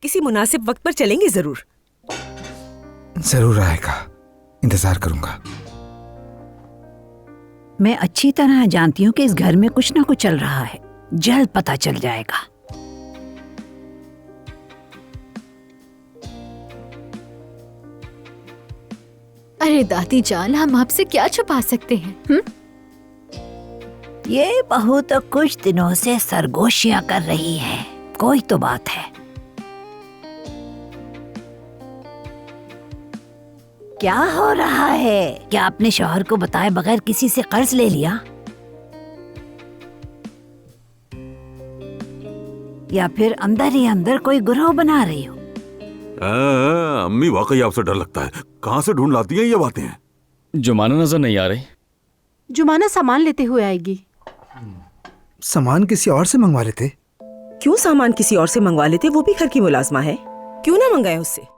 किसी मुनासिब वक्त पर चलेंगे जरूर। जरूर आएगा, इंतजार करूंगा। मैं अच्छी तरह जानती हूँ कि इस घर में कुछ ना कुछ चल रहा है, जल्द पता चल जाएगा। अरे दादी जान, हम आपसे क्या छुपा सकते हैं? ये बहू तो कुछ दिनों से सरगोशियां कर रही है, कोई तो बात है। क्या हो रहा है? क्या आपने शौहर को बताए बगैर किसी से कर्ज ले लिया, या फिर अंदर ही अंदर कोई गुरोह बना रही हो? अम्मी वाकई आपसे डर लगता है। कहाँ से ढूंढ लाती हैं ये बातें? जुमाना नजर नहीं आ रही। जुमाना सामान लेते हुए आएगी। सामान किसी और से मंगवा लेते। क्यों सामान किसी और से मंगवा लेते? वो भी घर की मुलाजमा है, क्यों ना मंगाए उससे?